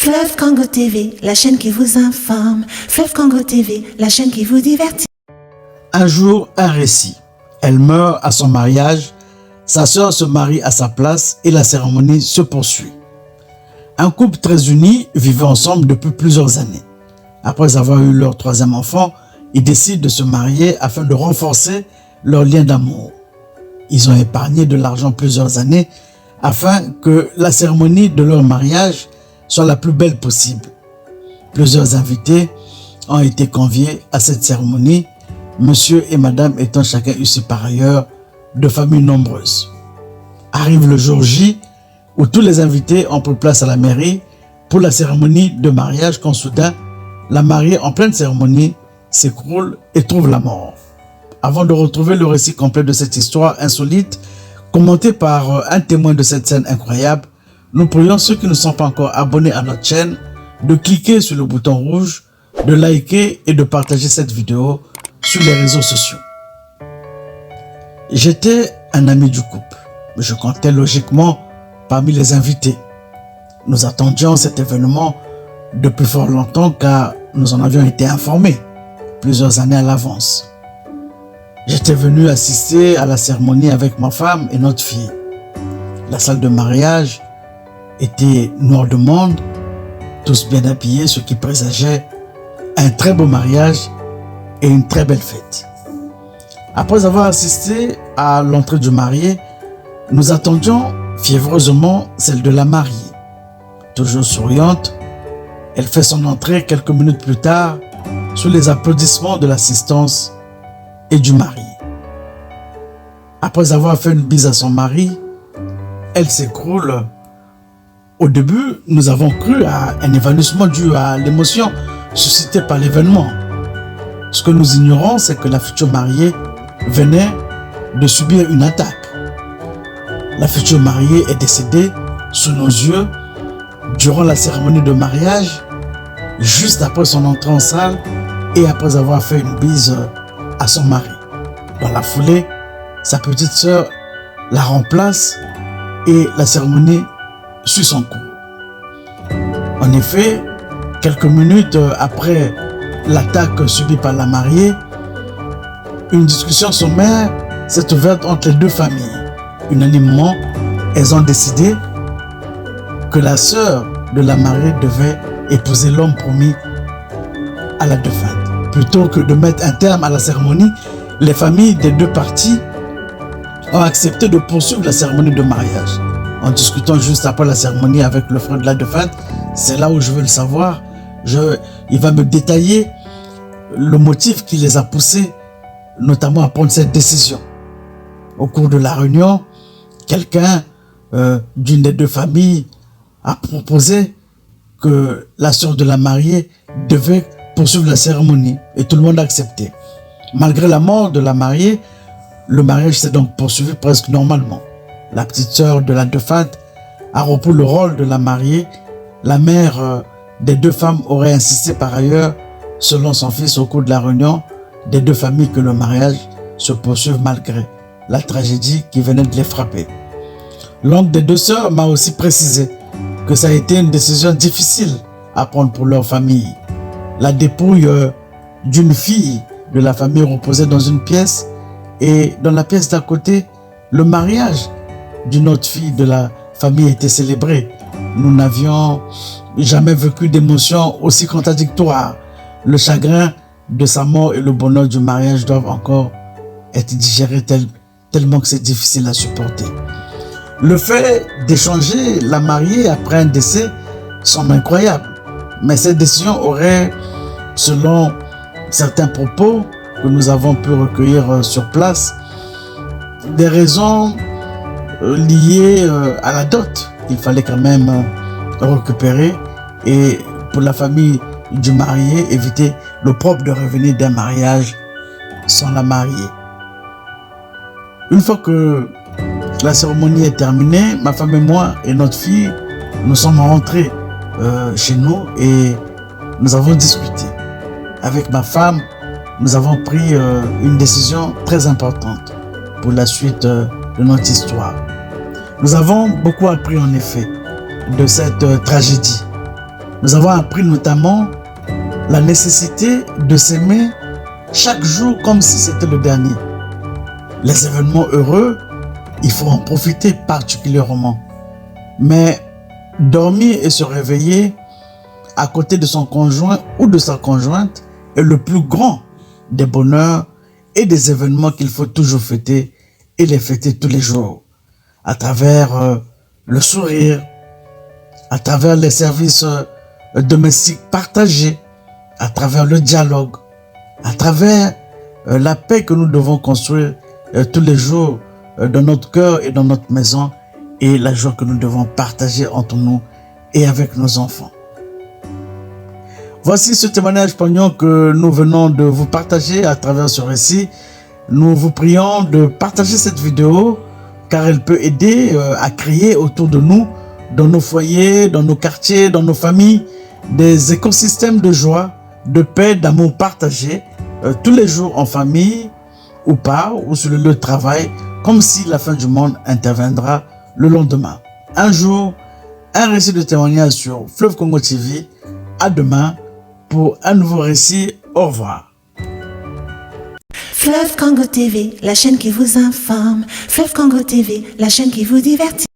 Fleuve Congo TV, la chaîne qui vous informe. Fleuve Congo TV, la chaîne qui vous divertit. Un jour, un récit. Elle meurt à son mariage, sa sœur se marie à sa place et la cérémonie se poursuit. Un couple très uni vivait ensemble depuis plusieurs années. Après avoir eu leur troisième enfant, ils décident de se marier afin de renforcer leur lien d'amour. Ils ont épargné de l'argent plusieurs années afin que la cérémonie de leur mariage soit la plus belle possible. Plusieurs invités ont été conviés à cette cérémonie, monsieur et madame étant chacun issus par ailleurs de familles nombreuses. Arrive le jour J où tous les invités ont pris place à la mairie pour la cérémonie de mariage quand soudain, la mariée en pleine cérémonie s'écroule et trouve la mort. Avant de retrouver le récit complet de cette histoire insolite, commenté par un témoin de cette scène incroyable, nous prions ceux qui ne sont pas encore abonnés à notre chaîne de cliquer sur le bouton rouge, de liker et de partager cette vidéo sur les réseaux sociaux. J'étais un ami du couple. Je comptais logiquement parmi les invités. Nous attendions cet événement depuis fort longtemps car nous en avions été informés plusieurs années à l'avance. J'étais venu assister à la cérémonie avec ma femme et notre fille. La salle de mariage était noire de monde, tous bien habillés, ce qui présageait un très beau mariage et une très belle fête. Après avoir assisté à l'entrée du marié, nous attendions fiévreusement celle de la mariée. Toujours souriante, elle fait son entrée quelques minutes plus tard sous les applaudissements de l'assistance et du mari. Après avoir fait une bise à son mari, elle s'écroule. Au début, nous avons cru à un évanouissement dû à l'émotion suscitée par l'événement. Ce que nous ignorons, c'est que la future mariée venait de subir une attaque. La future mariée est décédée sous nos yeux durant la cérémonie de mariage, juste après son entrée en salle et après avoir fait une bise à son mari. Dans la foulée, sa petite sœur la remplace et la cérémonie suit son cours. En effet, quelques minutes après l'attaque subie par la mariée, une discussion sommaire s'est ouverte entre les deux familles. Unanimement, elles ont décidé que la sœur de la mariée devait épouser l'homme promis à la défunte. Plutôt que de mettre un terme à la cérémonie, les familles des deux parties ont accepté de poursuivre la cérémonie de mariage. En discutant juste après la cérémonie avec le frère de la défunte, c'est là où je veux le savoir. Il va me détailler le motif qui les a poussés, notamment à prendre cette décision. Au cours de la réunion, quelqu'un d'une des deux familles a proposé que la sœur de la mariée devait poursuivre la cérémonie et tout le monde a accepté. Malgré la mort de la mariée, le mariage s'est donc poursuivi presque normalement. La petite sœur de la défunte a repris le rôle de la mariée. La mère des deux femmes aurait insisté par ailleurs, selon son fils au cours de la réunion des deux familles, que le mariage se poursuive malgré la tragédie qui venait de les frapper. L'oncle des deux sœurs m'a aussi précisé que ça a été une décision difficile à prendre pour leur famille. La dépouille d'une fille de la famille reposait dans une pièce et dans la pièce d'à côté, le mariage d'une autre fille de la famille était célébré. Nous n'avions jamais vécu d'émotions aussi contradictoires. Le chagrin de sa mort et le bonheur du mariage doivent encore être digérés tellement que c'est difficile à supporter. Le fait d'échanger la mariée après un décès semble incroyable, mais cette décision aurait, selon certains propos que nous avons pu recueillir sur place, des raisons liées à la dot qu'il fallait quand même récupérer et pour la famille du marié éviter l'opprobre de revenir d'un mariage sans la mariée. Une fois que la cérémonie est terminée, ma femme et moi et notre fille, nous sommes rentrés chez nous et nous avons discuté. Avec ma femme, nous avons pris une décision très importante pour la suite de notre histoire. Nous avons beaucoup appris en effet de cette tragédie. nous avons appris notamment la nécessité de s'aimer chaque jour comme si c'était le dernier. Les événements heureux, il faut en profiter particulièrement. Mais dormir et se réveiller à côté de son conjoint ou de sa conjointe est le plus grand des bonheurs et des événements qu'il faut toujours fêter et les fêter tous les jours. À travers le sourire, à travers les services domestiques partagés, à travers le dialogue, à travers la paix que nous devons construire tous les jours dans notre cœur et dans notre maison, et la joie que nous devons partager entre nous et avec nos enfants. Voici ce témoignage poignant que nous venons de vous partager à travers ce récit. Nous vous prions de partager cette vidéo car elle peut aider à créer autour de nous, dans nos foyers, dans nos quartiers, dans nos familles, des écosystèmes de joie, de paix, d'amour partagé tous les jours en famille ou pas, ou sur le lieu de travail, comme si la fin du monde interviendra le lendemain. Un jour, un récit de témoignage sur Fleuve Congo TV. À demain pour un nouveau récit. Au revoir. Fleuve Congo TV, la chaîne qui vous informe. Fleuve Congo TV, la chaîne qui vous divertit.